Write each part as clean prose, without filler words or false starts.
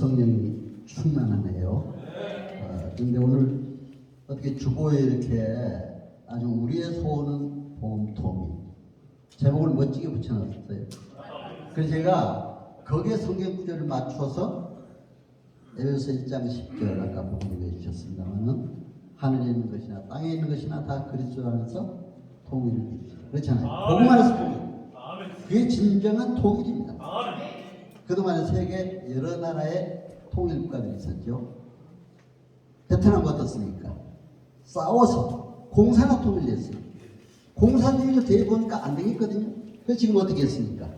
성령이 충만하네요. 근데 오늘 어떻게 주보에 이렇게 아주 우리의 소원은 보험통일 제목을 멋지게 붙여놨어요. 그래서 제가 거기에 성경 구절을 맞춰서 에베소 1장 10절 아까 보기로 해주셨습니다만은 하늘에 있는 것이나 땅에 있는 것이나 다 그리스도 안에서 통일을 이루시라. 그렇잖아요. 복음 안에서 통일. 그게 진정한 통일입니다. 그동안에 세계 여러 나라의 통일 국가들이 있었죠. 베트남은 어떻습니까? 싸워서 공산화 통일됐어요. 공산주의를 대보니까 안 되겠거든요. 그래서 지금 어떻게 했습니까?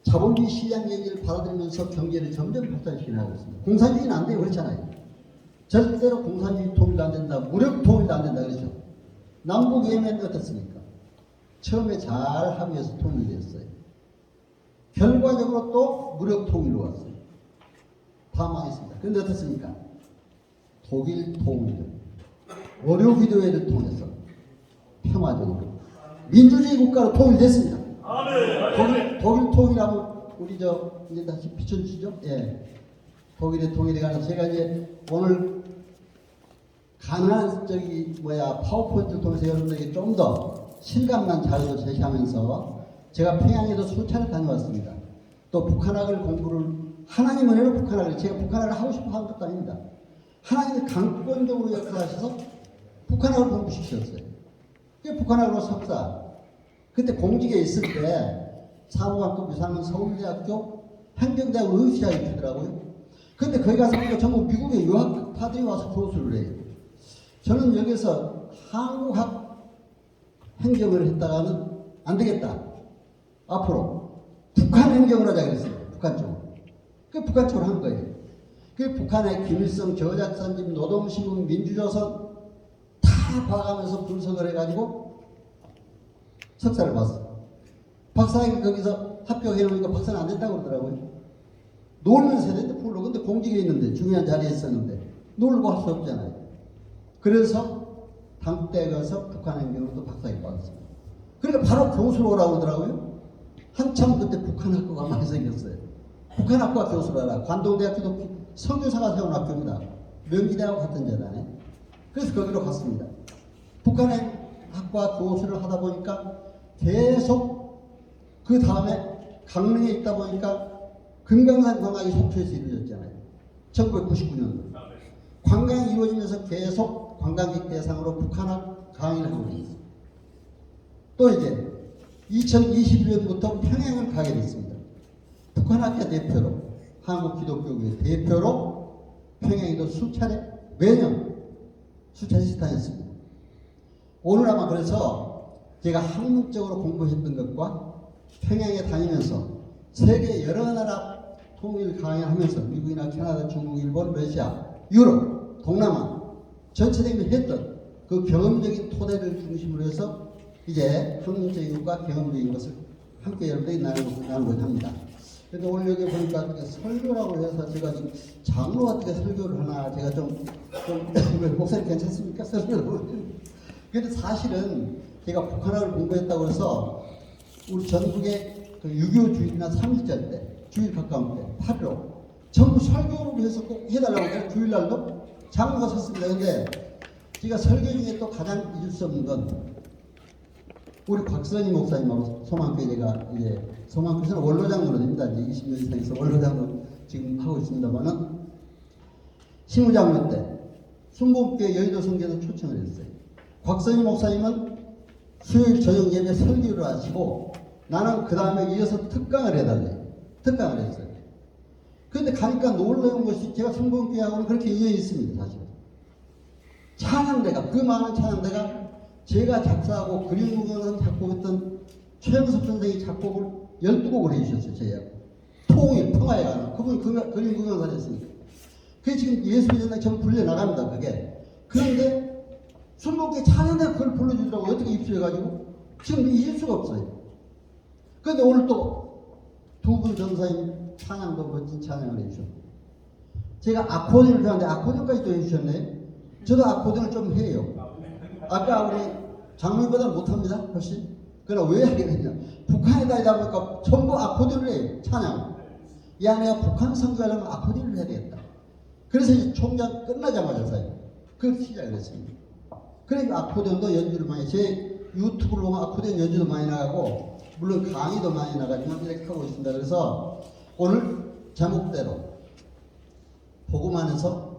자본주의 시장 얘기를 받아들이면서 경제를 점점 발전시키려고 했습니다. 공산주의는 안 돼요. 그렇잖아요. 절대로 공산주의 통일도 안 된다. 무력 통일도 안 된다. 그렇죠. 남북 예멘은 어떻습니까? 처음에 잘 합의해서 통일됐어요. 결과적으로 또 무력 통일로 왔어요. 다 망했습니다. 그런데 어떻습니까? 독일 통일, 의료기도회를 통해서 평화적으로 민주주의 국가로 통일됐습니다. 독일 통일하면 우리 이제 다시 비춰주시죠. 예, 독일의 통일에 관해서 제가 이제 오늘 가능한 파워포인트를 통해서 여러분들에게 좀 더 실감난 자료를 제시하면서 제가 평양에도 수차례 다녀왔습니다. 또 북한학을 공부를 하나님 은혜로 북한학을 제가 북한학을 하고 싶어 하는 것도 아닙니다. 하나님이 강권적으로 역사하셔서 북한학을 공부시켰어요. 그게 북한학으로 석사. 그때 공직에 있을 때 사무관급 이상은 서울대학교 행정대학 의시학이 되더라고요. 근데 거기 가서 보니까 전부 미국의 유학파들이 와서 교수를 해요. 저는 여기서 한국학 행정을 했다가는 안 되겠다. 앞으로 북한 행정을 하자 그랬어요. 북한 쪽으로. 그 북한 쪽으로 한 거예요. 그 북한의 김일성, 저작산집, 노동신문, 민주조선 다 봐가면서 분석을 해가지고 석사를 봤어. 박사학위 거기서 합격해놓으니까 박사는 안 된다고 그러더라고요. 놀면서 해야 되는데 풀로. 근데 공직에 있는데 중요한 자리에 있었는데 놀고 할 수 없잖아요. 그래서 당대 가서 북한 행정으로도 박사학위 받았습니다. 그러니까 바로 교수로 오라고 그러더라고요. 한참 그때 북한학교가 많이 생겼어요. 북한학과 교수로 하라. 관동대학교도 선교사가 세운 학교입니다. 명지대하고 같은 재단에. 그래서 거기로 갔습니다. 북한의 학과 교수를 하다 보니까 계속 그 다음에 강릉에 있다 보니까 금강산 관광이 속초에서 이루어졌잖아요. 1999년도. 관광이 이루어지면서 계속 관광객 대상으로 북한학 강의를 하고 있습니다. 또 이제 2021년부터 평양을 가게 됐습니다. 북한학회 대표로 한국기독교회 대표로 평양에도 수차례 매년 수차례 다녔습니다. 오늘 아마 그래서 제가 학문적으로 공부했던 것과 평양에 다니면서 세계 여러 나라 통일 강의하면서 미국이나 캐나다, 중국, 일본, 러시아, 유럽, 동남아 전체적으로 했던 그 경험적인 토대를 중심으로 해서 이제 학문적인 것과 경험적인 것을 함께 여러분들이 나누고자 합니다. 그래서 오늘 여기 보니까 설교라고 해서 제가 지금 장로 어떻게 설교를 하나 제가 좀 목사님 괜찮습니까? 설교를. 그런데 사실은 제가 북한어를 공부했다고 해서 우리 전국의 그 6.25 주일이나 3.1절 때 주일 가까운 때 8.15 전부 설교를 해서 꼭 해달라고 해서 주일날도 장로가 섰습니다. 근데 제가 설교 중에 또 가장 잊을 수 없는 건 우리 곽선희 목사님하고 소망교회가 이제 소망교회는 원로장로로 됩니다. 이제 20년 이상에서 원로장로 지금 하고 있습니다만은 신우장로 때 순복교회 여의도 성전에 초청을 했어요. 곽선희 목사님은 수요일 저녁 예배 설교를 하시고 나는 그 다음에 이어서 특강을 해달래요. 특강을 했어요. 그런데 가니까 놀라운 것이 제가 순복교회하고는 그렇게 이어져 있습니다. 사실. 찬양대가 그 많은 찬양대가 제가 작사하고 그림무경을 작곡했던 최영섭 선생이 작곡을 12곡을 해주셨어요. 제가 통일, 평화에 관한 그분이 그림무경을 했으니까 그게 지금 예수의 전당에 전부 불려나갑니다. 그게. 그런데 순복교회 찬양대가 그걸 불러주더라고요. 어떻게 입수해가지고 지금 잊을 수가 없어요. 그런데 오늘 또 두 분 전사님 찬양도 멋진 찬양을 해주셨고 제가 아코디언을 좋아하는데 아코디언까지 또 해주셨네. 저도 아코디언을 좀 해요. 아까 우리 장로님보다 못합니다. 훨씬. 그러나 왜 하게 됐냐. 북한에 다니다 보니까 전부 아코디언을 해요. 찬양. 이 아내가 북한 선교하려면 아코디언을 해야 되겠다. 그래서 이제 총장 끝나자마자서요. 그걸 시작을 했습니다. 그러니까 아코디언도 연주를 많이, 제 유튜브를 보면 아코디언 연주도 많이 나가고, 물론 강의도 많이 나가지만 이렇게 하고 있습니다. 그래서 오늘 제목대로 복음 안에서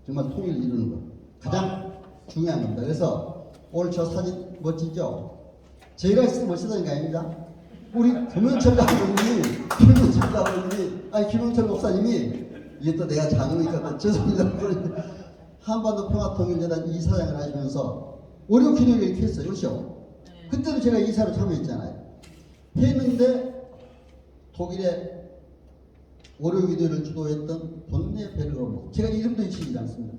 정말 통일을 이루는 것. 가장 중요한 겁니다. 그래서 오늘 저 사진 멋지죠? 제가 있을 때 멋지다는 게 아닙니다. 우리 김영철 장로님이, 김영철 목사님이, 이게 또 내가 장로니까 죄송합니다. 한반도 평화통일재단 이사장을 하시면서 월요 기도를 이렇게 했어요. 그렇죠? 그때도 제가 이사로 참여했잖아요. 했는데 독일의 월요 기도를 주도했던 본네 베르거모, 제가 이름도 잊히지 않습니다.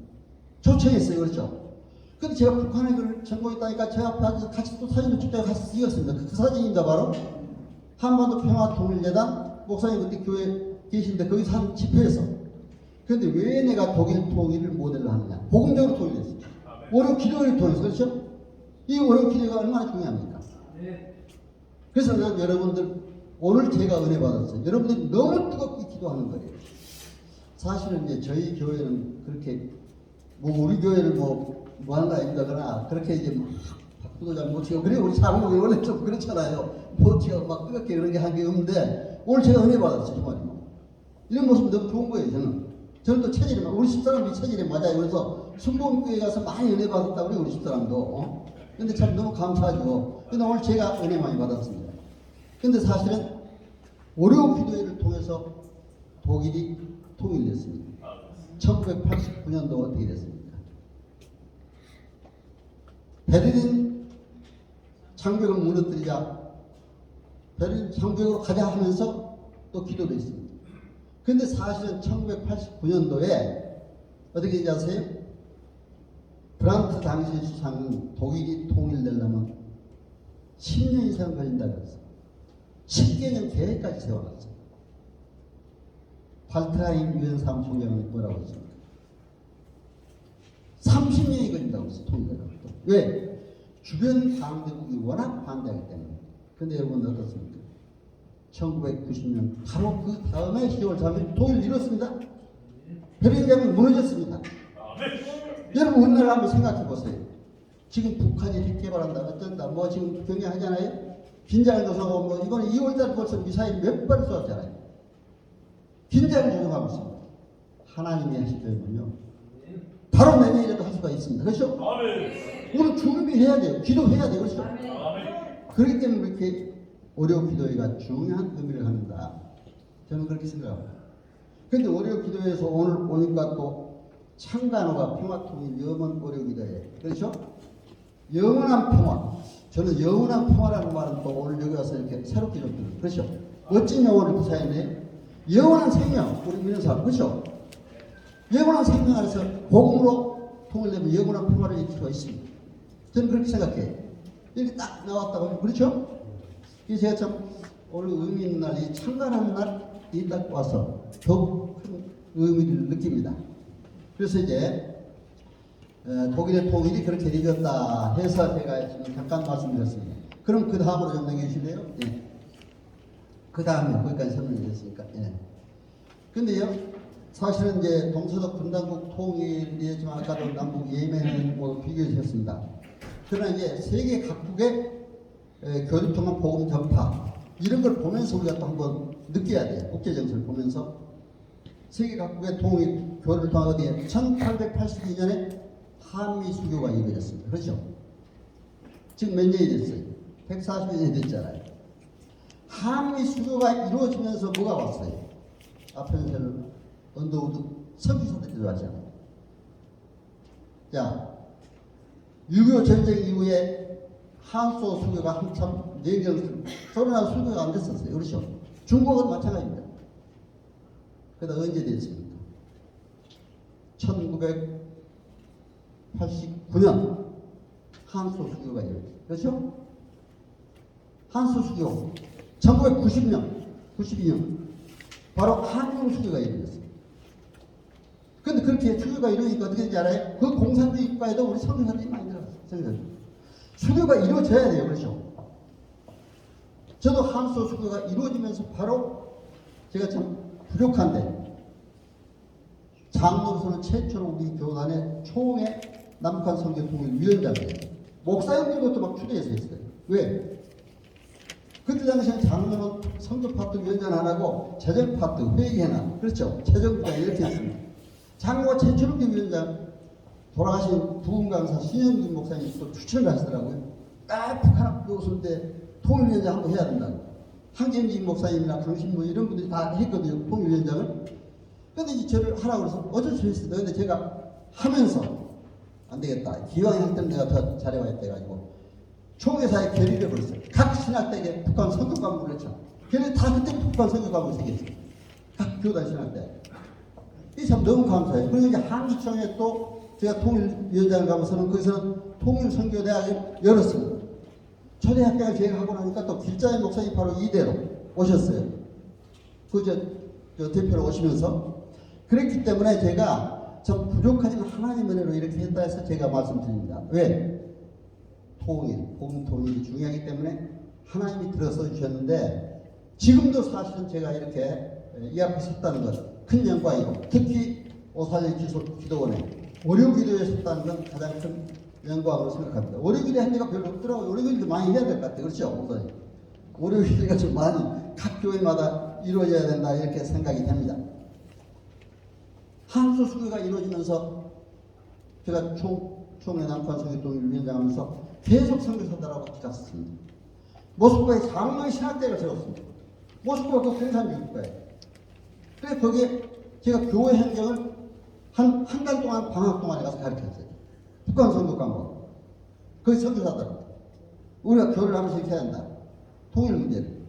초청했어요. 그렇죠? 근데 제가 북한에 그걸 전공했다니까 제 앞에 같이 또 사진을 찍다가 같이 찍었습니다. 그 사진입니다. 바로 한반도 평화통일재단 목사님 그때 교회 계신데 거기서 한 집회에서. 그런데 왜 내가 독일 통일을 모델로 하느냐? 복음적으로 통일했습니다. 월요 기도를 통해서. 그렇죠? 이 월요 기도가 얼마나 중요합니까? 그래서 난 여러분들 오늘 제가 은혜 받았어요. 여러분들이 너무 뜨겁게 기도하는 거예요. 사실은 이제 저희 교회는 그렇게 우리 교회를 뭐 하는 거 아닙니다. 그러나 그렇게 이제 막 박수도 잘 못 치고, 그래 우리 장로님 원래 좀 그렇잖아요. 못 치고 막 뜨겁게 그런 게 한 게 없는데 오늘 제가 은혜 받았어요. 정말 이런 모습이 너무 좋은 거예요. 저는 또 체질이 우리 집사람이 체질이 맞아요. 그래서 순복음교회 가서 많이 은혜 받았다 그래요. 우리 집사람도. 근데 참 너무 감사하죠. 근데 오늘 제가 은혜 많이 받았습니다. 근데 사실은 월요 기도회를 통해서 독일이 통일됐습니다. 1989년도 어떻게 됐습니까? 베를린 장벽을 무너뜨리자 베를린 장벽으로 가자 하면서 또 기도도 했습니다. 근데 사실은 1989년도에 어떻게 되지 아세요? 브란트 당시 수상은 독일이 통일되려면 10년 이상 걸린다고 했어요. 10개년 계획까지 세워놨어요. 발트라인 유엔 사무총장은 뭐라고 했습니까? 30년이 걸린다고 했어요. 통일되려면. 왜? 주변 강대국이 워낙 반대하기 때문에. 근데 여러분 어떻습니까? 1990년 바로 그 다음에 10월 3일 통일을 이뤘습니다. 베를린 장벽이 무너졌습니다. 여러분 우리나라 한번 생각해 보세요. 지금 북한이 핵 개발한다 어쩐다 뭐 지금 경계하잖아요. 긴장을 조성하고 뭐 이번에 2월달 벌써 미사일 몇 발을 쏘았잖아요. 긴장을 조성하고 있습니다. 하나님이 하실 때는요 바로 내년이라도 할 수가 있습니다. 그렇죠? 우리 준비해야 돼요. 기도해야 돼요. 그렇죠? 그렇기 때문에 이렇게 월요 기도회가 중요한 의미를 갖는다. 저는 그렇게 생각합니다. 그런데 월요 기도회에서 오늘 오니까 또 창간호가 평화통일 영원 월요 기도회. 그렇죠? 영원한 평화. 저는 영원한 평화라는 말은 또 오늘 여기 와서 이렇게 새롭게 좀 들어요. 그렇죠? 멋진 영혼을 구사했네. 영원한 생명, 우리 믿는 사람. 그렇죠? 영원한 생명 안에서 복음으로 통일되면 영원한 평화를 이룰 수가 있습니다. 저는 그렇게 생각해요. 이렇게 딱 나왔다고. 그렇죠? 그래서 제가 참 오늘 의미 있는 날, 이 창간하는 날이 딱 와서 더욱 큰 의미를 느낍니다. 그래서 이제 독일의 통일이 그렇게 이루어졌다 해서 제가 지금 잠깐 말씀드렸습니다. 그럼 그 다음으로 좀 넘겨주실래요? 예. 그 다음에 거기까지 설명이 됐으니까. 예. 근데요, 사실은 이제 동서독 분단국 통일이지만 아까도 남북 예멘을 뭐 비교해 주셨습니다. 그러나 이제 세계 각국의 교류 통한 복음 전파 이런 걸 보면서 우리가 또 한번 느껴야 돼요. 국제 정세를 보면서 세계 각국의 통일 교류를 통한 어디에 1882년에 한미 수교가 이루어졌습니다. 그렇죠? 지금 몇 년이 됐어요? 140년이 됐잖아요. 한미 수교가 이루어지면서 뭐가 왔어요? 앞에는 언더우드 석유사들이 들어왔잖아요. 자, 6.25 전쟁 이후에 한소 수교가 한참 내경 소련하고 수교가 안 됐었어요. 그렇죠? 중국은 마찬가지입니다. 그러다 언제 됐습니까? 1989년 한소 수교가 이루어졌어요. 그렇죠? 한소 수교 1990년 92년 바로 한중 수교가 이루어졌어요. 그런데 그렇게 수교가 이루어지니까 어떻게 되는지 알아요? 그 공산주의 국가에도 우리 선교사들이 많이 들어갔어요. 수교가 이루어져야 돼요. 그렇죠? 저도 한소 수교가 이루어지면서 바로 제가 참 부족한데 장로로서는 최초로 우리 교단의 총회 남북한 선교 통일 위원장이에요. 목사님들도 막 추대해서 했어요. 왜? 그때 당시에 장로는 선교 파트 위원장 안 하고 재정 파트 회계나 그렇죠. 재정부장 이렇게 했습니다. 장로가 최초로 위원장 돌아가신 부흥 강사 신영진 목사님이 또 추천을 하시더라고요. 딱 북한 학교 오실 때 통일위원장 한번 해야 된다고. 황경진 목사님이나 강신부 이런 분들이 다 했거든요. 통일위원장을. 근데 이제 저를 하라고 해서 어쩔 수 없어요. 근데 제가 하면서 안 되겠다. 기왕 할 때는 내가 더 잘해와야 돼가지고 총회사에 결의를 벌였어요. 각 신학대에 북한 선교 과목을 했죠. 결의 다 그때 북한 선교 과목을 생겼어요. 각 교단 신학대. 이게 참 너무 감사해요. 그리고 이제 한국청에 또 제가 통일위원장을 가면서는 거기서는 통일선교대학을 열었습니다. 초대학교를 제가 하고 나니까 또 길자의 목사님 바로 이대로 오셨어요. 저 대표로 오시면서. 그랬기 때문에 제가 좀 부족하지만 하나님의 은혜로 이렇게 했다 해서 제가 말씀드립니다. 왜? 통일이 중요하기 때문에 하나님이 들어서 주셨는데 지금도 사실은 제가 이렇게 이 앞에 섰다는 것 큰 영광이고 특히 오사일 기도원에 월요기도에 섰다는 건 가장 큰 영광으로 생각합니다. 월요기도 한 데가 별로 없더라고요. 월요기도 많이 해야 될 것 같아요. 그렇죠? 오사일. 월요기도가 좀 많이 각 교회마다 이루어져야 된다 이렇게 생각이 됩니다. 한수 수교가 이루어지면서 제가 총회 남북한 선교통일 위원장 하면서 계속 선교사다라고 갔었습니다. 모스크바에 장로의 신학대를 세웠습니다. 모스크바 그 공산주의국가에. 그래서 거기에 제가 교회 행정을 한 달 동안 방학 동안에 가서 가르쳤어요. 북한 선교 과목. 거기 선교사더라고요. 우리가 교류를 하면서 이렇게 해야 한다. 통일 문제를.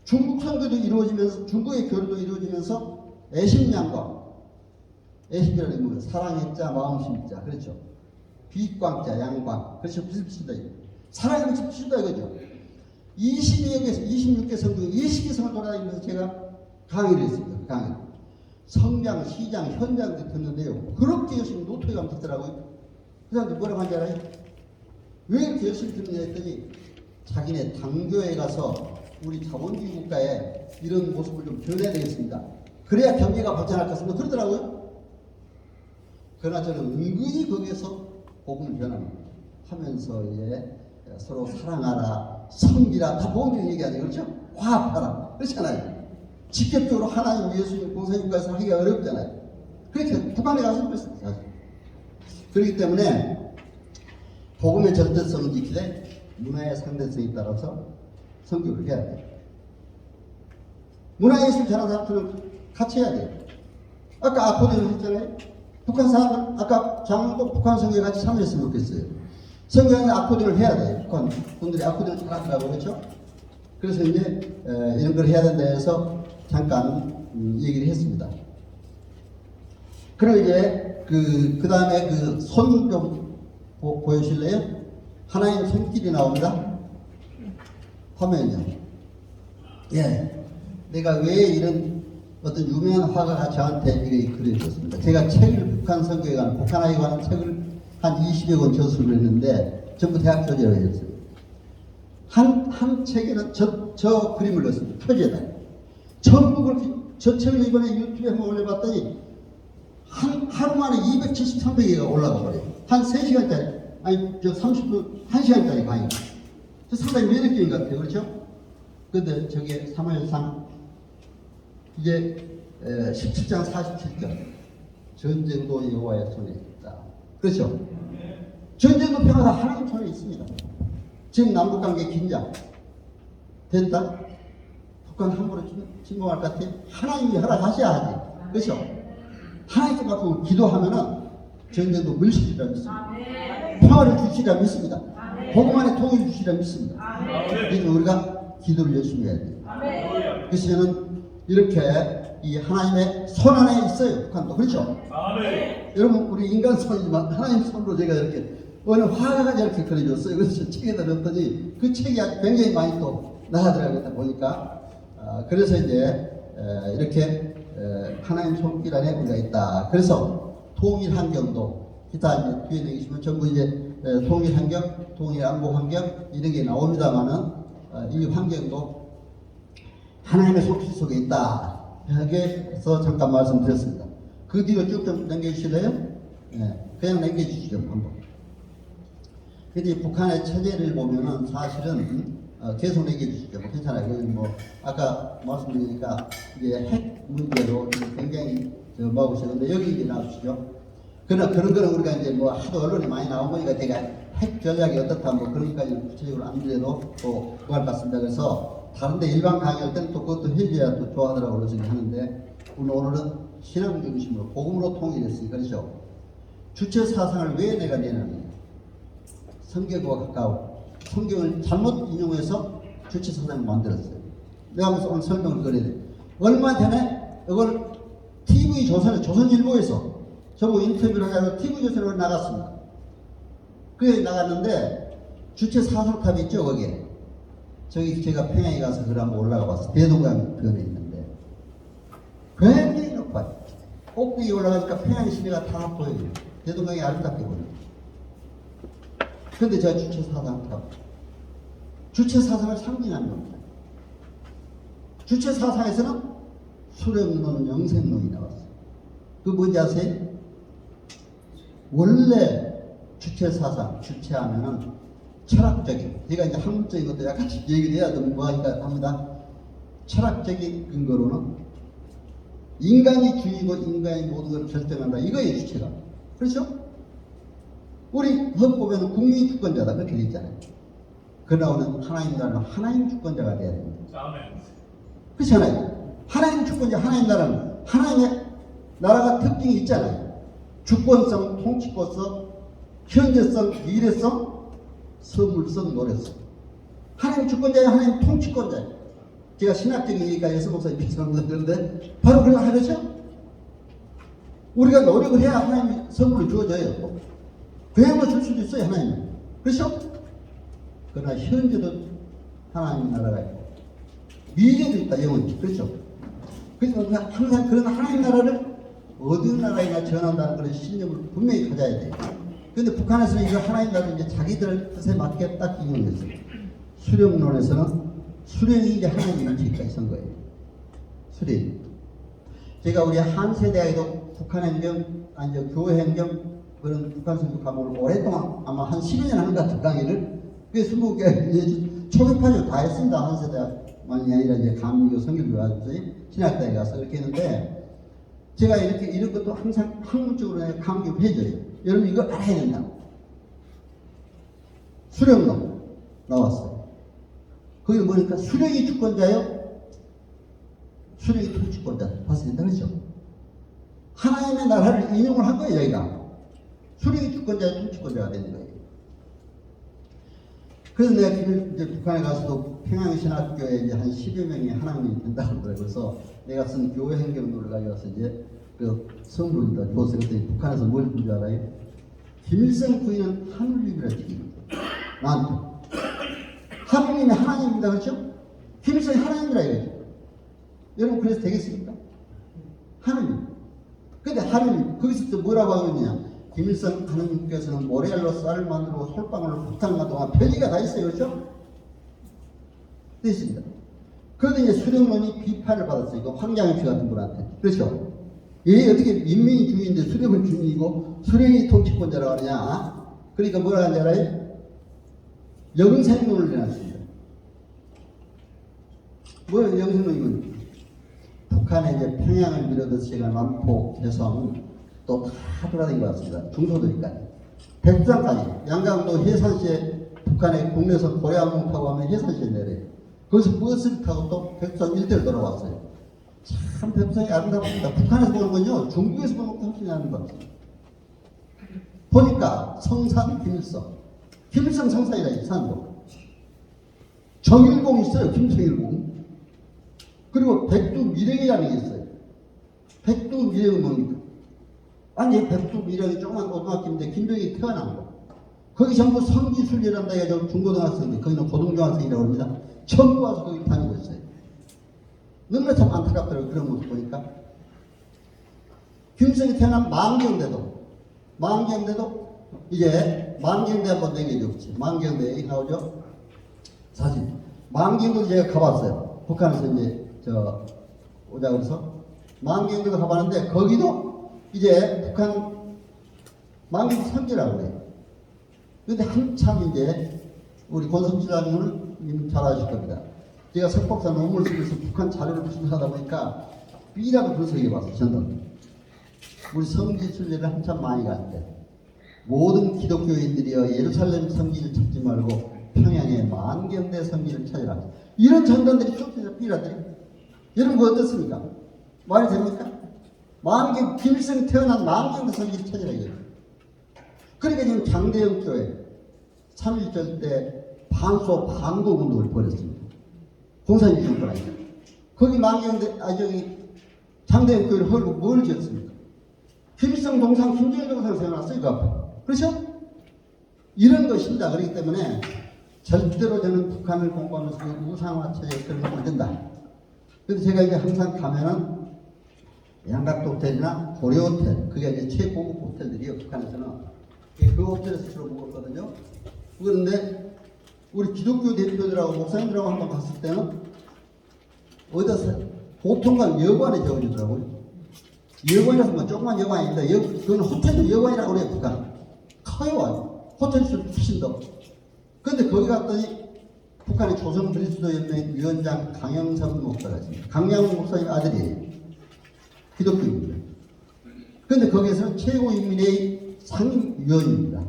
중국 선교도 이루어지면서 중국의 교류도 이루어지면서 애심양광. 애심이라는 건 사랑의 자, 마음심 자. 그렇죠. 비광자, 양광. 그렇죠. 비슷비슷하다. 사랑이 비슷비슷하다 이거죠. 22개에서 26개 성도 20개 성을 돌아다니면서 제가 강의를 했습니다. 강의. 성장, 시장, 현장도 듣는데요. 그렇게 열심히 노트에 가면 듣더라고요. 그 사람들 뭐라고 하는지 알아요? 왜 이렇게 열심히 듣느냐 했더니 자기네 당교에 가서 우리 자본주의 국가에 이런 모습을 좀 변해야 되겠습니다. 그래야 경제가 발전할 것같습니다. 그러더라고요. 그러나 저는 은근히 거기에서 복음을 변화하면서 이제 서로 사랑하라, 섬기라, 다 복음적인 얘기 아니에요. 그렇죠? 화합하라. 그렇잖아요. 직접적으로 하나님, 예수님, 공산주의국가에서 하기가 어렵잖아요. 그렇게 북한에 가서 그랬습니다. 그렇기 때문에 복음의 절대성을 지키되 문화의 상대성에 따라서 선교를 해야 돼요. 문화예술 전하는 사람들은 같이 해야 돼요. 아까 아코디언을 했잖아요. 북한 사람들, 아까 장로도 북한 선교에 같이 참여했으면 좋겠어요. 선교에는 아코디언을 해야 돼요. 북한 분들이 아코디언을 잘하더라고요. 그렇죠? 그래서 이제 이런 걸 해야 된다 해서 잠깐 얘기를 했습니다. 그리고 이제 그 다음에 그 손 좀 보여주실래요? 하나님 손길이 나옵니다. 화면이요. 예. 내가 왜 이런 어떤 유명한 화가가 저한테 이렇게 그려줬습니다. 제가 책을 북한 선교에 관한, 북한에 관한 책을 한 20여 권 저술을 했는데 전부 대학 교재로 했어요. 한 책에는 저 그림을 넣었습니다. 표지에다. 전부 그렇게, 저 책을 이번에 유튜브에 한번 올려봤더니 하루 만에 270~300개가 올라가 버려요. 한 3시간짜리, 아니, 30분, 1시간짜리 강의. 상당히 매력적인 것 같아요. 그렇죠? 근데 저게 사무엘상, 이제 17장 47절. 전쟁도 여호와의 손에 있다. 그렇죠? 전쟁도 평화다 하나님 손에 있습니다. 지금 남북관계 긴장 됐다? 북한 함부로 침공할 것 같아? 하나님이 허락하셔야 하지. 그렇죠? 하나님께 갖고 기도하면은 전쟁도 물리치리라 믿습니다. 평화를 주시리라 믿습니다. 복음 안에 통일 주시리라 믿습니다. 그래서 우리가 기도를 열심히 해야 돼요. 그래서 저는 이렇게 이 하나님의 손 안에 있어요. 북한도. 그렇죠? 여러분 우리 인간 손이지만 하나님 손으로 제가 이렇게 어느 화가가 저렇게 그려줬어요. 그래서 책에다 넣었더니 그 책이 아주 굉장히 많이 또 나가더라고요. 보니까. 그래서 이제 이렇게 하나님 손길 안에 우리가 있다. 그래서 통일 환경도 기타 이제 뒤에 내기시면 전부 이제 통일 환경, 통일 안보 환경 이런 게 나옵니다만은 이 환경도 하나님의 손길 속에 있다. 해서 잠깐 말씀드렸습니다. 그 뒤로 쭉 좀 넘겨주실래요? 네, 그냥 넘겨주시죠 한번. 근데 북한의 체제를 보면은 사실은 계속 넘겨주시죠. 뭐 괜찮아요. 뭐 아까 말씀드리니까 이게 핵 문제로 굉장히 막으시는데 여기 이제 나오시죠. 그러나 그런 거는 우리가 이제 뭐 하도 언론에 많이 나온 거니까 제가 핵 전략이 어떻다 뭐 그런까지 구체적으로 안 드려도 또 그럴 것 같습니다. 그래서 다른데 일반 강의할 때는 또 그것도 해줘야 또 좋아하더라고요. 그래서 하는데 오늘은 신앙 중심으로 복음으로 통일했으니까 그렇죠. 주체 사상을 왜 내가 내느냐. 성경과 가까워. 성경을 잘못 인용해서 주체 사상을 만들었어요. 내가 하면서 오늘 설명을 드려야 돼. 얼마 전에 이걸 TV 조선일보에서 저보고 인터뷰를 하자고 TV조선으로 나갔습니다. 그게 나갔는데 주체 사설탑 있죠 거기에. 저기 제가 평양에 가서 그걸 한번 올라가 봤어요. 대동강 변에 있는데 굉장히 높아요. 꼭대기 올라가니까 평양 시내가 다 보여요. 대동강이 아름답게 보여요. 그런데 저 주체 사상탑, 주체 사상을 상징하는 겁니다. 주체 사상에서는 수령론, 영생론이 나왔어요. 그 뭔지 아세요? 원래 주체 사상, 주체하면은 철학적인, 제가 이제 학문적인 것도 약간 얘기를 해야 좀 뭐하니까 합니다. 철학적인 근거로는 인간이 주이고 인간이 모든 걸 결정한다. 이거예요, 주체가. 그렇죠? 우리 헌법에는 국민 주권자다. 그렇게 되어 있잖아요. 그러나 하나님 나라는 하나님 주권자가 돼야 됩니다. 그렇잖아요. 하나님 주권자, 하나님 나라는 하나님의 나라가 특징이 있잖아요. 주권성, 통치권성, 현재성, 미래성, 선물성, 노래성. 하나님 주권자예요. 하나님 통치권자예요. 제가 신학적인 얘기까지 해서 목사님 비슷한 거 그런데 바로 그런 거 하죠. 우리가 노력을 해야 하나님이 선물을 주어져요. 그야말로 줄 수도 있어요. 하나님은. 그렇죠? 그러나 현재도 하나님 나라가 있고 미래도 있다. 영원히. 그렇죠? 그래서 항상 그런 하나님 나라를 어느 나라에나 전한다는 그런 신념을 분명히 가져야 돼요. 근데 북한에서는 이거 하나님 나라를 이제 자기들 뜻에 맞게 딱 인용했어요. 수령론에서는 수령이 이제 하나님 일치까지 선 거예요. 수령. 제가 우리 한세대학에도 북한행정, 아니 교회 행정 그런 북한 선교 과목을 오랫동안 아마 한 10여 년 하는 것 같은 강의를 그게 20개 초급파를 다 했습니다. 한세대학만이 아니라 이제 감리교 성교교 가지고 신학대에 가서 이렇게 했는데 제가 이렇게 이런 것도 항상 학문적으로 강조해줘요. 여러분 이거 알아야 된다고. 수령론 나왔어요. 거기 뭐니까 수령이 주권자요? 수령이 통치권자. 봤어요? 그렇죠? 하나님의 나라를 인용을 한 거예요, 여기가. 수령이 주권자요, 통치권자가 되는 거예요. 그래서 내가 이제 북한에 가서도 평양신학교에 이제 한 10여 명이 하나님이 된다고 그러더라고요. 그래서 내가 쓴 교회 행정론을 가져와서 이제 그 성론이다 줬어요. 그랬더니 북한에서 뭘 준 줄 알아요? 김일성 부인은 하느님이라 지금 나한테. 하느님이 하나님입니다. 그렇죠? 김일성이 하나님이라 이거죠. 여러분 그래서 되겠습니까? 하느님. 근데 하느님 거기서 또 뭐라고 하느냐? 김일성 하느님께서는 모래알로 쌀을 만들고 솔방울로 폭탄을 만들고 별리가 다 있어요. 그렇죠? 됐습니다. 그런데 이제 수령론이 비판을 받았어요. 이거 황장엽씨 같은 분한테. 그렇죠? 얘 어떻게 인민이 주인인데 수령은 주인이고 수령이 통치권자라고 하느냐? 그러니까 뭐라 하는지 알아요? 영생론을 내놨습니다. 뭐예요, 영생론이면? 북한에 이제 평양을 밀어넣어서 제가 남포, 개성 또 다 돌아다닌 것 같습니다. 중소도니까지. 백두산까지. 양강도 해산시에 북한의 국내에서 고래항공 타고 가면 해산시에 내려요. 거기서 버스를 타고 또 백두산 일대를 돌아왔어요. 참 백두산이 아름답습니다. 북한에서 보는 건요, 중국에서 보는 것도 훨씬 아름답습니다. 보니까 성산 김일성. 김일성 성산이라 산도. 정일봉 있어요. 김정일봉. 그리고 백두미령이라는 게 있어요. 백두미령은 뭡니까? 아니 백두미령이 조그만 고등학교인데 김정일이 태어난 거. 거기 전부 성지순례란다 해가지고 중고등학생들, 거기는 고등중학생이라고 합니다. 전부 와서 거기 다니고 있어요. 너무나 참 안타깝더라고요. 그런 모습 보니까. 김일성이 태어난 만경대도 이제 만경대 한번 내겨줬지. 만경대 여기 나오죠? 사진. 만경도 제가 가봤어요. 북한에서 이제 오자 그래서 만경도도 가봤는데 거기도 이제 북한 만경도 선지라고 해요. 근데 한참 이제 우리 권성실장님은 잘 아실 겁니다. 제가 석박사 논문을 쓰면서 북한 자료를 분석하다 보니까 B라고 분석해봤어요. 전던 우리 성지 순례를 한참 많이 갈 때 모든 기독교인들이여 예루살렘 성지를 찾지 말고 평양의 만경대 성지를 찾으라. 이런 전단들이 쭉 B라더니 여러분 그거 어떻습니까? 말이 됩니까? 만경 김일성이 태어난 만경대 성지를 찾으라 이거예요. 그러니까 지금 장대영 교회 3.1절 때 반소 반공 운동을 벌였습니다. 공산주의 정권이니까. 거기 만경대 저기 장대영 교회를 헐고 뭘 지었습니까? 김일성 동상 김정일 동상 세워놨어요 그 앞에. 그렇죠? 이런 것입니다. 그렇기 때문에 절대로 저는 북한을 공부하면서 우상화 체제에 들어서는 안 된다. 그래서 제가 이제 항상 가면은 양각도 호텔이나 고려 호텔, 그게 이제 최고급 호텔들이에요. 북한에서는. 그 호텔에서 주로 묵었거든요. 그런데 우리 기독교 대표들하고 목사님들하고 한번 갔을 때는 어디서 보통은 여관에 재워주더라고요. 여관이라서 뭐 조그만 여관이 아닙니다. 그건 호텔 여관이라고 그래요. 북한. 커요. 호텔수 훨씬 더. 근데 거기 갔더니 북한의 조선 그리스도 연맹 위원장 강영삼 목사가 있습니다. 강영삼 목사님 아들이에요. 기독교입니다. 근데 거기에서는 최고인민회의 상임위원입니다.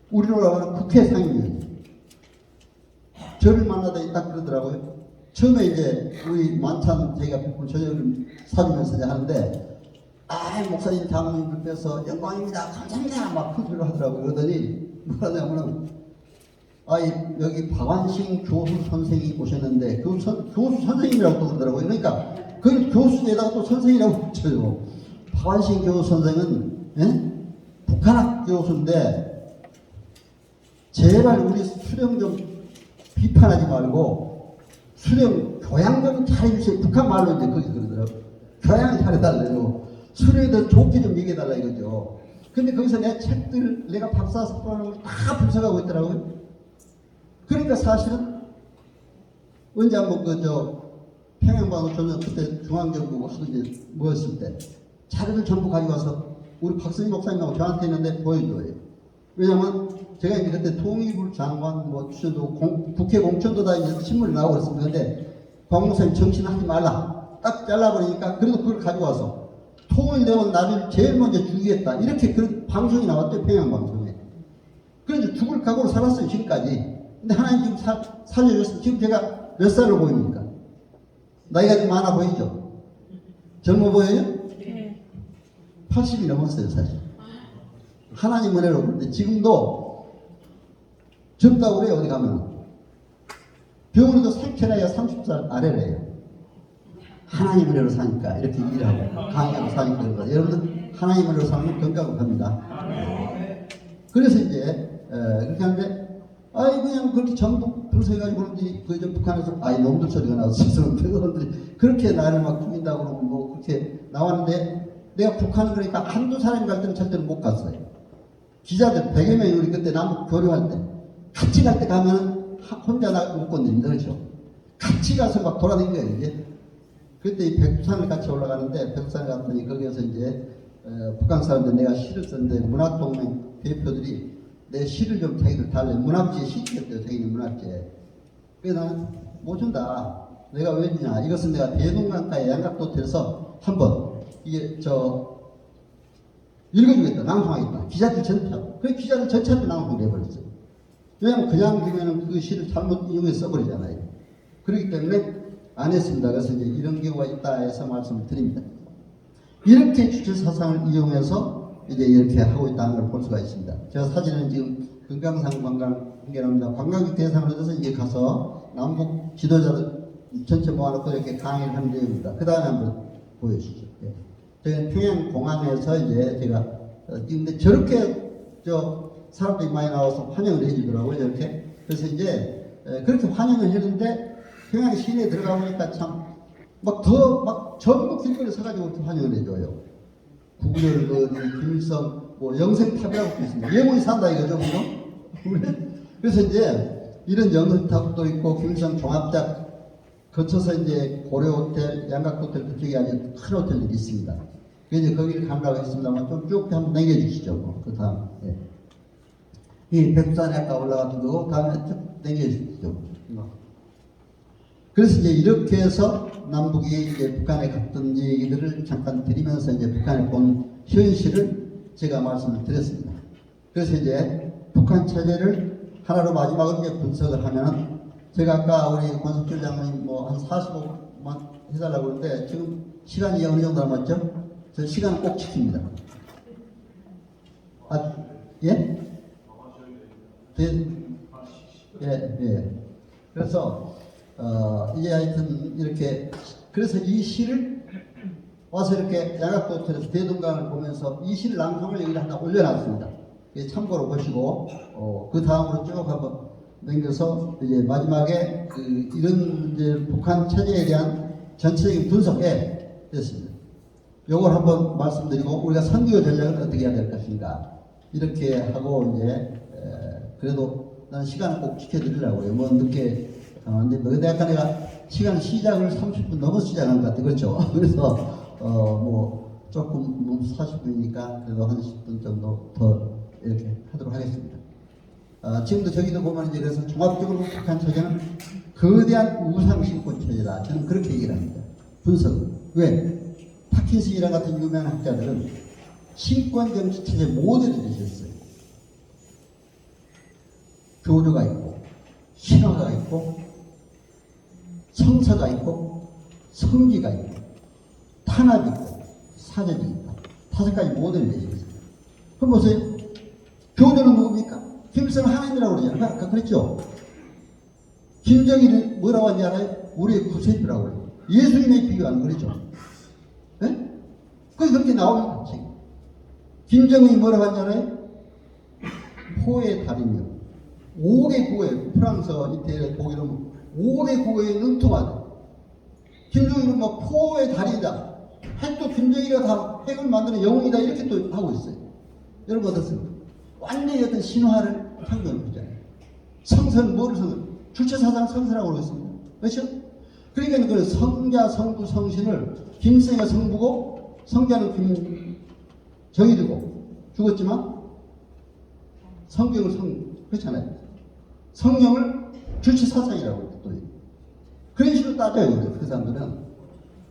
우리로 하면 국회 상임위원입니다. 저를 만나다 딱 그러더라고요. 처음에 이제 우리 만찬 저희가 베푼 저녁을 사주면서 이제 하는데 목사님 장로님들 뵈서 영광입니다. 감사합니다. 막 큰 소리를 하더라고요. 그러더니 뭐라냐면은 여기 박완식 교수 선생이 오셨는데 그 교수 선생님이라고 또 그러더라고요. 그러니까 그 교수에다가 또 선생이라고 붙여요. 박완식 교수 선생은 북한학 교수인데 제발 우리 수령 좀 비판하지 말고 수령 교양 좀 잘해주세요. 북한 말로 이제 거기서 그러더라고요. 교양 잘해달래요. 수령이 더 좋게 좀 얘기해달라 이거죠. 근데 거기서 내 책들 내가 박사 석관을 다 분석하고 있더라고요. 그러니까 사실은 언제 한번 평양방어 전혀 그때 중앙정부 하도 이제 모였을 때 자료를 전부 가져와서 우리 박선희 목사님하고 저한테 있는데 보여줘요. 왜냐면 제가 이제 그때 통일부 장관 주셔도 국회 공천도 다 이제 신문에 나오고 그랬습니다. 근데 박 목사님 정신하지 말라 딱 잘라버리니까 그래도 그걸 가져와서 통일되면 나를 제일 먼저 죽이겠다 이렇게 그런 방송이 나왔대요. 평양방송에. 그래서 죽을 각오로 살았어요 지금까지. 근데 하나님 지금 살려줬어요. 지금 제가 몇 살로 보입니까? 나이가 좀 많아 보이죠? 젊어 보여요? 네. 80이 넘었어요 사실. 하나님 은혜로. 근데 지금도 젊다고 그래요. 어디 가면 병원에도 생체나이가 30살 아래래요. 하나님 은혜로 사니까 이렇게 일하고 강의하고 사니까 그런 거예요. 여러분들 하나님 은혜로 살면 건강을 합니다. 그래서 이제 그렇게 하는데 그냥 그렇게 전부 분석해가지고 그런지 그 북한에서 놈들 소리가 나와서 사람들이 그렇게 나를 막 죽인다고 그러고 뭐 그렇게 나왔는데 내가 북한은 그러니까 한두 사람이 갈 때는 절대로 못 갔어요. 기자들 100여 명이 우리 그때 남북 교류할 때 같이 갈 때 가면 혼자 못 건드립니다. 그렇죠? 같이 가서 막 돌아다니는 거예요. 이제 그때 이 백두산을 같이 올라가는데 백두산에 갔더니 거기에서 이제 북한 사람들 내가 시를 썼는데 문학동맹 대표들이 내 시를 좀 자기들 달래. 문학지에 시 썼대요. 자기는 문학지에. 그래서 나는 못 준다. 내가 왜 주냐. 이것은 내가 대동강가의 양각도텔에서 한번 이게 읽어주겠다. 낭송하겠다. 기자들 전체. 그 기자들 전체한테 낭송을 해버렸어요. 왜냐면 그냥 주면은 그 시를 잘못 이용해서 써버리잖아요. 그렇기 때문에 안 했습니다. 그래서 이제 이런 경우가 있다 해서 말씀을 드립니다. 이렇게 주체사상을 이용해서 이제 이렇게 하고 있다는 걸 볼 수가 있습니다. 제가 사진은 지금 금강산 관광객합니다. 관광객 대상으로 해서 이제 가서 남북 지도자들 전체 모아놓고 이렇게 강의를 하는 내용입니다. 그 다음에 한번 보여주시죠. 저희는 평양공항에서 이제 제가 근데 저렇게 사람들이 많이 나와서 환영을 해주더라고요. 이렇게. 그래서 이제 그렇게 환영을 했는데 평양 시내에 들어가 보니까 참 전부 길거리에 서가지고 이렇게 환영을 해줘요. 구구절 김일성 영생탑이라고 있습니다. 예문이 산다 이거죠, 그죠? 그래서 이제 이런 영생탑도 있고 김일성 종합작 거쳐서 이제 고려호텔, 양각호텔 그쪽에 아주 큰 호텔들이 있습니다. 그래서 이제 거기를 가려고 했습니다만 좀 쭉 한번 남겨주시죠. 뭐. 그 다음. 예. 이 백두산에 아까 올라갔던 거 다음에 쭉 남겨주시죠. 그래서 이제 이렇게 해서 남북이 이제 북한에 갔던 얘기들을 잠깐 드리면서 이제 북한에 본 현실을 제가 말씀을 드렸습니다. 그래서 이제 북한 체제를 하나로 마지막으로 이제 분석을 하면은 제가 아까 우리 권석철 장관님 뭐 한 45만 해달라고 그러는데 지금 시간이 어느 정도 남았죠? 저 시간 꼭 지킵니다. 아, 예? 예. 그래서 이제 하여튼 이렇게 그래서 이 시를 와서 이렇게 양학도 호텔에서 대동강을 보면서 이 시를 낭송을 여기다 하나 올려놨습니다. 참고로 보시고 그 다음으로 쭉 한번 넘겨서 이제 마지막에 이런 이제 북한 체제에 대한 전체적인 분석에 됐습니다. 요걸 한번 말씀드리고 우리가 선교 전략은 어떻게 해야 될 것인가 이렇게 하고 이제 그래도 나는 시간을 꼭 지켜드리려고요. 뭐 늦게 안 됩니다. 근데 약간 내가 시간 시작을 30분 넘어서 시작한 것 같아요. 그렇죠? 그래서 뭐 조금 뭐 40분이니까 그래도 한 10분 정도 더 이렇게 하도록 하겠습니다. 지금도 저기도 보면 이제 그래서 종합적으로 북한 체제는 거대한 우상신권 체제다. 저는 그렇게 얘기를 합니다. 분석은. 왜? 파킨슨이랑 같은 유명한 학자들은 신권 정치 체제 모델을 제시했어요. 교류가 있고, 신화가 있고, 성서가 있고, 성기가 있고, 탄압이 있고, 사전이 있다. 5가지 모델을 제시했어요. 그럼 보세요. 교주는 누굽니까? 김일성은 하나님이라고 그러잖아요. 그랬죠? 김정일은 뭐라고 하는지 알아요? 우리의 구세주라고 그래요. 예수님의 비교하는 거죠. 네? 그렇게 나옵니다. 지금. 김정은이 뭐라고 하는지 알아요? 포의 달이며 5개 구호에 프랑스, 이태리, 독일은 5개 구호에 능통하다. 김정일은 뭐 포의 달이다. 핵도 김정일이가 다 핵을 만드는 영웅이다. 이렇게 또 하고 있어요. 여러분 어떻습니까? 완전히 어떤 신화를 상정을 하잖아요. 성선, 뭐를 성선? 주체사상 성선이라고 그러겠습니다. 그렇죠? 그러니까 그 성자, 성부, 성신을 김성이가 성부고 성자는 김정일이고 죽었지만 성경을 그렇잖아요. 성령을 주체사상이라고 또 그런 식으로 따져요. 그 사람들은.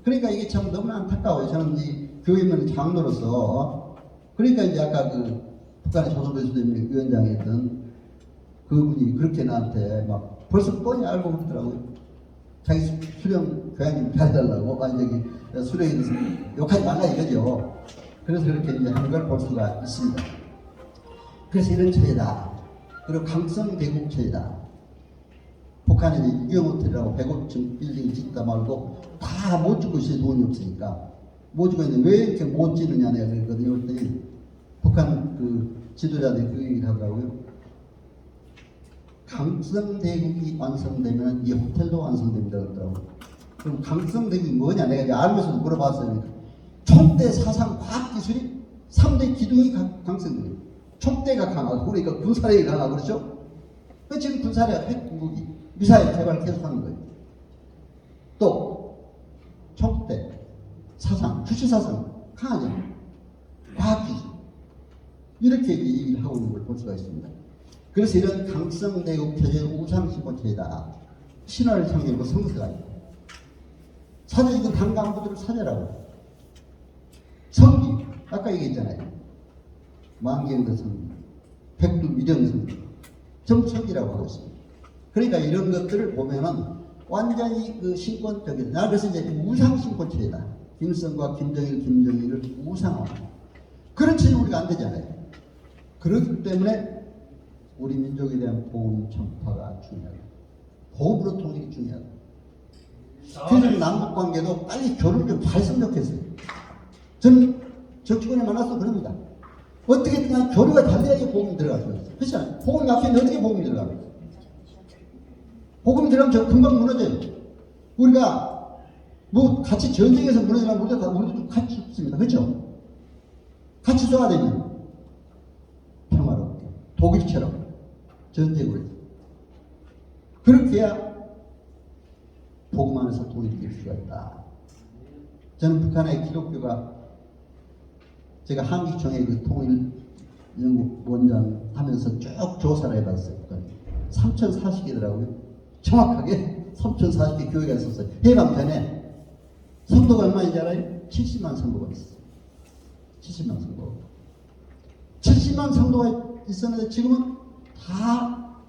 그러니까 이게 참 너무나 안타까워요. 저는 이 교회면 장로로서 그러니까 이제 아까 북한의 조선교수님 위원장이었던 그분이 그렇게 나한테 막 벌써 뻔히 알고 그러더라고요. 자기 수령 교양님 잘해달라고. 아니 수령에 대해서 욕하지 말라 이거죠. 그래서 그렇게 이제 하는 걸 볼 수가 있습니다. 그래서 이런 체제다. 그리고 강성 대국 체제다. 북한에 유경호텔이라고 105층 빌딩 짓다 말고 다 못 짓고 있어요. 돈이 없으니까. 못 짓고 있는데 왜 이렇게 못 짓느냐 내가 그랬거든요. 그랬더니 북한 지도자들이 그 얘기를 하더라고요. 강성대국이 완성되면 이 호텔도 완성됩니다. 그러더라고요. 그럼 강성대국이 뭐냐? 내가 이제 알면서도 물어봤어요. 촉대 사상 과학기술이 3대 기둥이 강성돼요. 촉대가 강하고, 그러니까 군사력이 강하고, 그렇죠? 지금 군사력, 핵무기, 미사일 개발 계속하는 거예요. 또, 촉대, 사상, 주체사상 강하죠. 과학기술. 이렇게 얘기를 하고 있는 걸 볼 수가 있습니다. 그래서 이런 강성대국 체제 우상신권 체제다. 신화를 상징하고 성서가 있고 사제 이건 당간부들을 사제라고. 성기 아까 얘기했잖아요. 만경대 성기, 백두 미령 성기, 전부 성기라고 하고 있습니다. 그러니까 이런 것들을 보면은 완전히 신권적인. 나 그래서 이제 우상신권 체제다. 김일성과 김정일을 우상화하는 그런 체제 우리가 안 되잖아요. 그렇기 때문에 우리 민족에 대한 보험 전파가 중요하다. 보험으로 통일이 중요하다. 그래서 남북 관계도 빨리 교류를 좀 잘 했으면 좋겠어요. 저는 정치권에 만나서 그럽니다. 어떻게든 교류가 잘 돼야지 보험이 들어가요. 그렇잖아요. 보험이 막히는데 어떻게 보험이 들어가요? 보험이 들어가면 저 금방 무너져요. 우리가 뭐 같이 전쟁에서 무너지면 우리도 좀 같이 죽습니다. 그렇죠? 같이 쏘야 되면 평화롭게 독일처럼 전쟁으로 그렇게 해야 복음 안에서 통일될 수가 있다. 저는 북한의 기독교가 제가 한기총의 그 통일연구원장 하면서 쭉 조사를 해봤어요. 3040개더라고요. 정확하게 3040개 교회가 있었어요. 해방 전에 성도가 얼마인지 알아요? 70만 성도가 있었어요. 70만 성도. 70만 성도가 있었는데 지금은 다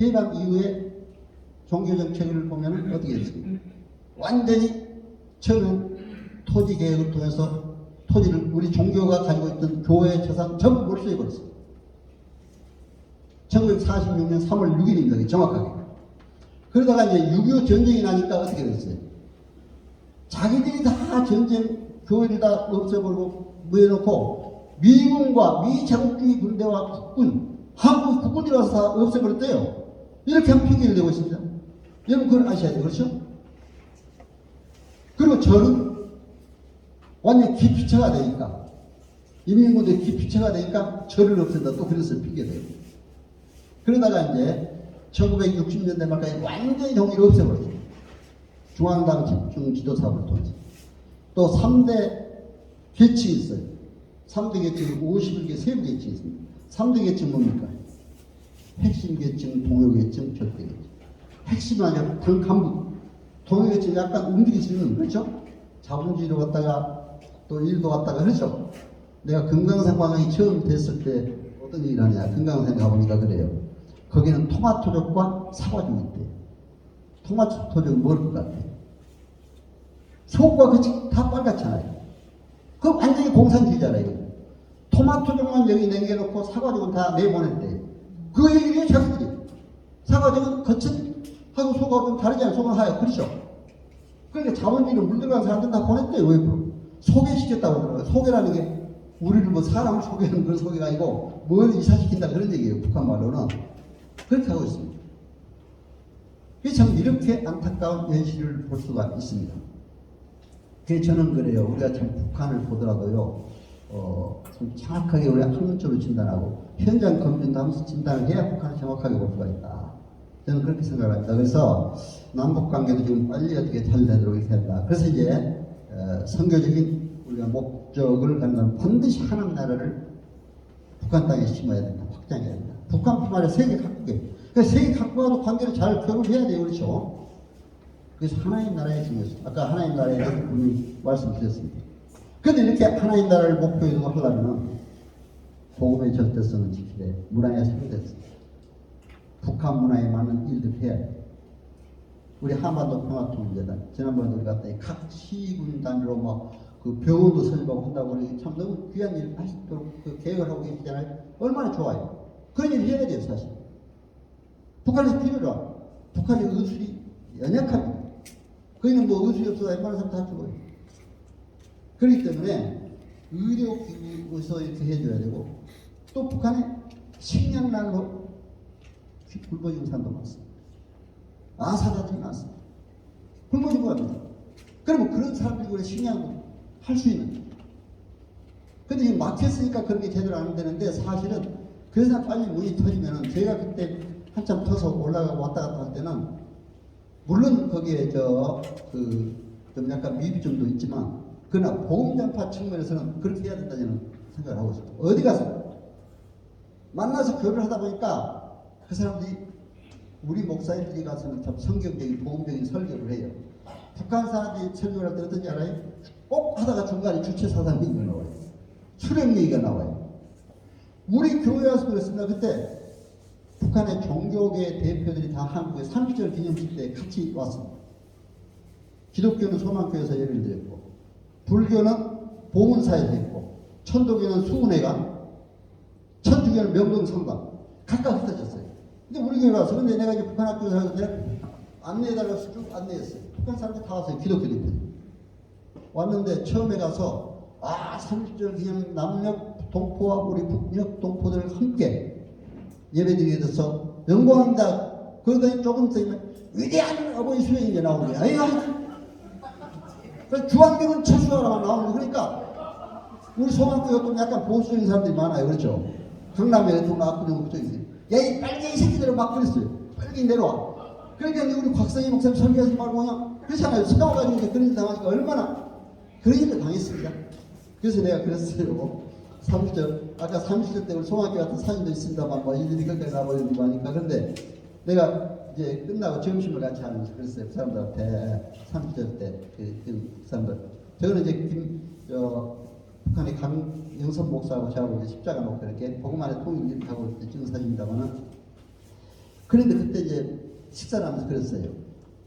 해방 이후에 종교 정책을 보면 어떻게 됐습니까? 완전히 처음엔 토지 개혁을 통해서 토지를 우리 종교가 가지고 있던 교회 재산 전부 몰수해버렸어요. 1946년 3월 6일입니다. 정확하게. 그러다가 이제 6.25 전쟁이 나니까 어떻게 됐어요? 자기들이 다 전쟁, 교회를 다 없애버리고 무해놓고 미군과 미제국주의 군대와 국군, 한국 국군들이 와서 다 없애버렸대요. 이렇게 한 핑계를 대고 있습니다. 여러분 그걸 아셔야 돼요. 그렇죠? 그리고 저는 완전 기피처가 되니까 인민군대 기피처가 되니까 저를 없앤다 또 그래서 핑계대요. 그러다가 이제 1960년대 말까지 완전히 통일을 없애버렸어요. 중앙당 집중 지도사업을 통해서. 또 3대 계층이 있어요. 3대 계층 51개 세부 계층이 있습니다. 3대 계층 뭡니까? 핵심 계층, 동요 계층, 절대 계층. 핵심은 아니라 당 간부. 동요 계층이 약간 움직일 수 있는, 그렇죠? 자본주의로 갔다가 또 일도 갔다가 그렇죠? 내가 금강산관광이 처음 됐을 때 어떤 일을 하냐. 금강산에 가보니까 그래요. 거기는 토마토족과 사과족이 있대요. 토마토족은 뭘 것 같아요? 속과 그치 다 빨갛잖아요. 그 완전히 공산주의잖아요. 토마토족만 여기 남겨놓고 사과족은 다 내보냈대요. 그 얘기를 해요, 자기들이. 사과족은 겉은 하고 속하고 좀 다르잖아요. 속은 하얘. 그렇죠? 그러니까 자본주의로 물들어간 사람들 다 보냈대요. 왜 그러? 소개시켰다고 그러더라고요. 소개라는 게 우리를 뭐 사람을 소개하는 그런 소개가 아니고 뭘 이사시킨다 그런 얘기예요. 북한 말로는. 그렇게 하고 있습니다. 참 이렇게 안타까운 현실을 볼 수가 있습니다. 그래서 저는 그래요. 우리가 참 북한을 보더라도요. 좀 정확하게 우리가 학문적으로 진단하고 현장 검증도 하면서 진단을 해야 북한을 정확하게 볼 수가 있다. 저는 그렇게 생각합니다. 그래서 남북관계도 지금 빨리 어떻게 잘 되도록 이렇게 한다. 그래서 이제 선교적인 우리가 목적을 갖는 반드시 하나님 나라를 북한 땅에 심어야 된다. 확장해야 된다. 북한뿐만 아니라 세계 각국에. 그러니까 세계 각국과도 관계를 잘 결합해야 돼요. 그렇죠? 그래서 하나님 나라의 중요성. 아까 하나님 나라에 대해서 분명히 말씀드렸습니다. 그런데 이렇게 하나님 나라를 목표로 하려면 복음의 절대성을 지키되 문화의 상대성. 북한 문화에 맞는 일들 해야 돼요. 우리 한반도 평화통일재단 지난번에 우리 갔더니 각 시군 단위로 막 그 병원도 설립하고 한다고 우리 참 너무 귀한 일 하시도록 그 계획을 하고 계시잖아요. 얼마나 좋아요. 그런 일 해야 돼요. 사실 북한에서 필요로 북한의 의술이 연약합니다. 거기는 뭐 의술이 없어서 웬만한 사람 다 죽어요. 그렇기 때문에 의료기구에서 이렇게 해줘야 되고 또 북한에 식량난로 굶어 죽는 사람도 많습니다. 아사자들이 많습니다. 굶어 죽어 합니다. 그러면 그런 사람들이 우리 식량도 할 수 있는. 근데 지금 막혔으니까 그런 게 제대로 안 되는데 사실은 그래서 빨리 문이 터지면은 제가 그때 한참 터서 올라가고 왔다 갔다 할 때는 물론 거기에 좀 약간 미비점도 있지만 그러나 보험 전파 측면에서는 그렇게 해야 된다 저는 생각을 하고 있습니다. 어디 가서 만나서 교류를 하다 보니까 그 사람들이 우리 목사님들이 가서는 참 성경적인 복음적인 설교를 해요. 북한 사람들이 설교를 할 때 어떤지 알아요? 꼭 하다가 중간에 주체 사상이 나와요. 수령 얘기가 나와요. 우리 교회 와서 그랬습니다. 그때 북한의 종교계 대표들이 다 한국에 30절 기념식 때 같이 왔습니다. 기독교는 소망교에서 예를 드렸고 불교는 보문사에서 했고 천도교는 수은회관 천주교는 명동성당 각각 흩어졌어요. 근데 우리 교회 와서 근데 내가 이제 북한 학교에 살는데 안내해달라고 쭉 안내했어요. 북한 사람들 다 왔어요. 기독교 대표 왔는데 처음에 가서 30절 기념 남녘 동포와 우리 북녘 동포들 함께 예배드리게 돼서 영광입니다. 그러더니 조금 있으면 위대한 어버이 수행이 나오는 거예요. 주한미군 철수하라고 나오는 거. 그러니까 우리 소망교회 좀 약간 보수적인 사람들이 많아요. 그렇죠? 강남에 좀 압구정 그쪽에 있어요. 야, 이 빨갱이 새끼들을 막 그랬어요. 빨리 내려와. 그러니까 이제 우리 곽성희 목사님 설교하지 말고 그냥 그렇잖아요. 세워가지고 이제 그런 일 당하니까 얼마나 그런 일을 당했습니다. 그래서 내가 그랬어요. 30절, 아까 30절 때 우리 송학교 같은 사진도 있습니다만 뭐 일일이 거기까지 가버리고 하니까. 그런데 내가 이제 끝나고 점심을 같이 하면서 그랬어요. 그 사람들한테 30절 때 그 사람들. 저는 이제 북한의 강영선 목사하고 저하고 이제 십자가 놓고 이렇게 복음만의 통일 이렇게 하고 찍은 사진입니다만은. 그런데 그때 이제 식사를 하면서 그랬어요.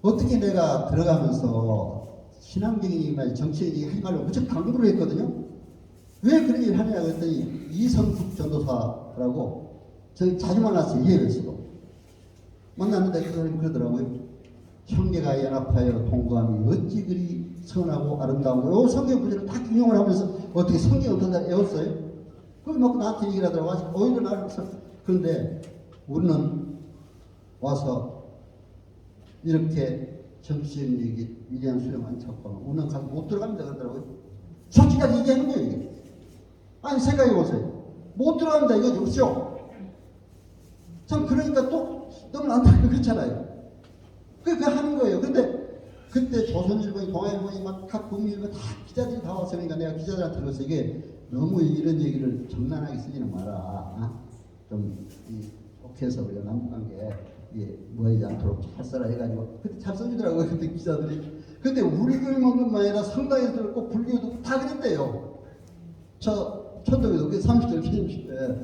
어떻게 내가 들어가면서 신앙적인 정치적인 하지 말고 무척 당부를 했거든요. 왜 그런 일을 하냐 그랬더니 이성숙 전도사라고 저희 자주 만났어요. 예배에서도 만났는데 그 사람이 그러더라고요. 형제가 연합하여 동거함이 어찌 그리 선하고 아름다우고 요 성경 구절을 다 인용을 하면서 어떻게 성경 어떤 날 외웠어요? 그걸 먹고 나한테 얘기를 하더라고. 오히려 나를 그런데 우리는 와서 이렇게 정치적 얘기 위대한 수령한 척하고 우리는 가서 못 들어갑니다 그러더라고요. 솔직하게 얘기하는 거예요 이게. 아니 생각해 보세요. 못 들어간다 이거죠. 그렇죠? 참 그러니까 또 너무 안타깝고 그렇잖아요. 그게 하는 거예요. 근데 그때 조선일보니 동아일보니 막 각 국민일보 다 기자들이 다 와서 그러니까 내가 기자들한테 그래서 이게 너무 이런 얘기를 정난하게 쓰지는 마라. 좀 좋게서 우리가 남북관계 이게 뭐하지 않도록 잘 써라 해가지고 그때 잘 써주더라고요. 그때 기자들이. 근데 우리들만큼만 아니라 상당히들 꼭 불교도 다 그랬대요. 천도교도 그 30절 기념식 때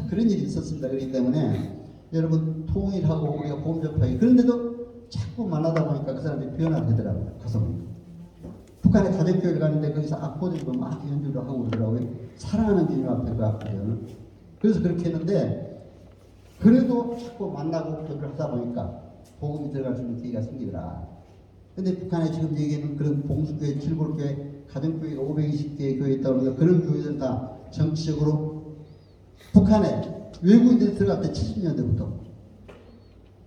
그런 일이 있었습니다. 그렇기 때문에 여러분 통일하고 우리가 보험 접하기 그런데도 자꾸 만나다 보니까 그 사람들이 변화되더라고요. 가서 북한에 가정교회를 가는데 거기서 악보들도 막 연주를 하고 그러더라고요. 사랑하는 주님 앞에 그 악보들은. 그래서 그렇게 했는데 그래도 자꾸 만나고 교류를 하다 보니까 복음이 들어갈 수 있는 기회가 생기더라. 근데 북한에 지금 얘기하는 그런 봉수교회, 칠골교회, 가정교회가 520개의 교회 있다고 하는데 그런 교회들은 다 정치적으로 북한에 외국인들이 들어갈 때 70년대부터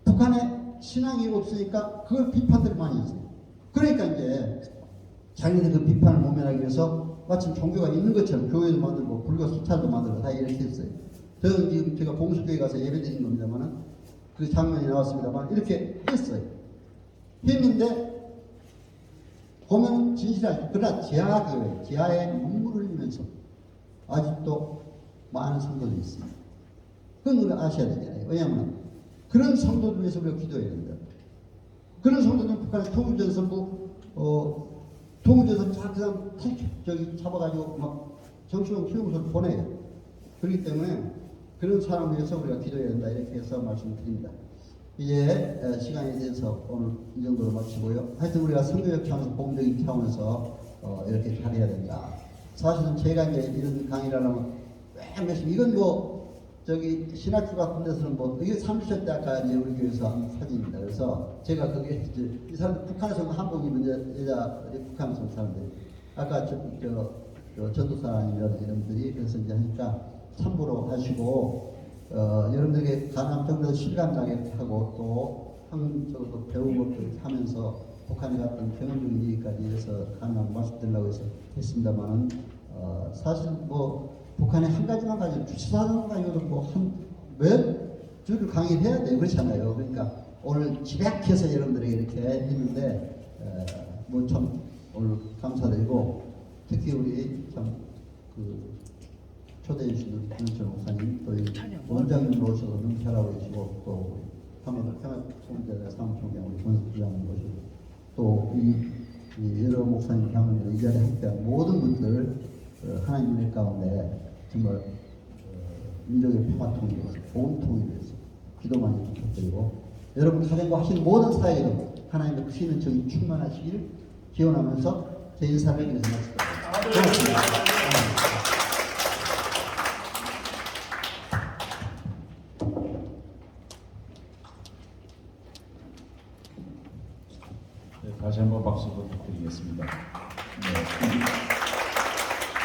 북한에 신앙이 없으니까 그걸 비판들을 많이 했어요. 그러니까 이제 자기들 그 비판을 모면하기 위해서 마침 종교가 있는 것처럼 교회도 만들고 불교 수차도 만들고 다 이렇게 했어요. 저는 지금 제가 봉수교회 가서 예배드린 겁니다만 그 장면이 나왔습니다만 이렇게 했어요. 했는데 보면 진실하죠. 그러나 지하교회, 지하에 눈물을 흘리면서 아직도 많은 성도들이 있습니다. 그건 우리가 아셔야 되잖아요. 왜냐하면 그런 성도들 위해서 우리가 기도해야 된다. 그런 성도들은 북한의 통일전선부 통일전선 그 사람 잡아가지고 막 정치용 수용소를 보내요. 그렇기 때문에 그런 사람을 위해서 우리가 기도해야 된다. 이렇게 해서 말씀을 드립니다. 이제 시간에 대해서 오늘 이 정도로 마치고요. 하여튼 우리가 선교적 차원에서 복음적인 차원에서 이렇게 잘해야 된다. 사실은 제가 이제 이런 강의를 하면 이건 뭐 저기 신학교 같은 데서는 뭐 이게 30년 때 아까 이제 우리 교회에서 한 사진입니다. 그래서 제가 거기에 이제 이 사람들 북한에서 한복 입은 여자 북한에서 온 사람들 아까 저 전도사님이라든지 이런 분들이 그래서 이제 하니까 참고로 하시고 여러분들에게 가능한 정도 실감 나게 하고 또 한국적으로 배우고 이렇게 하면서 북한에 갔던 경험적인 얘기까지 해서 가능한 말씀드리려고 해서 했습니다만은 사실 뭐 북한에 한 가지만 가지고 주치사는 가지고도 뭐 한 몇 주를 강의를 해야 돼요. 그렇잖아요. 그러니까 오늘 집약해서 여러분들에게 이렇게 했는데 뭐 참 오늘 감사드리고 특히 우리 참 그 초대해 주신 김현철 목사님 또 원장님으로 오셔서 너무 잘하고 계시고 또 평화총재 사무총장 우리 권수부장님 오시고 또 이 여러 목사님 장로님 이 자리에 함께한 모든 분들 하나님 은혜 가운데 정말 민족의 평화 통일을 위해서 좋은 통일을 위해서 기도 많이 부탁드리고 여러분 가정과 하시는 모든 사역에도 하나님의 크시는 정이 충만하시길 기원하면서 제 인사를 이렇게 마치겠습니다. 고맙습니다. 네, 다시 한번 박수 부탁드리겠습니다. 네.